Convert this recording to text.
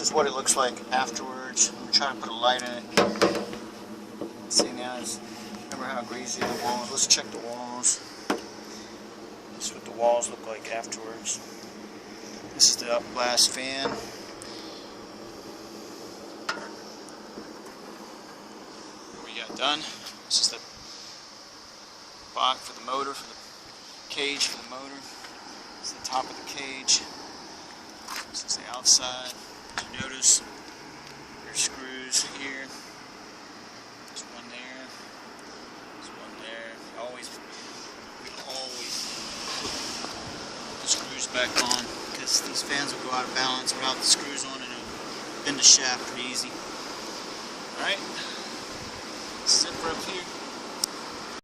is what it looks like afterwards. I'm trying to put a light in it. See now, remember how greasy the walls? Let's check the walls. This is what the walls look like afterwards. This is the up blast fan. What we got done. This is the box for the motor, for the cage for the motor. This is the top of the cage. This is the outside. You notice there's screws here. There's one there. There's one there. We always put the screws back on because these fans will go out of balance without the screws on, and it'll bend the shaft pretty easy. Alright, this is it for up here.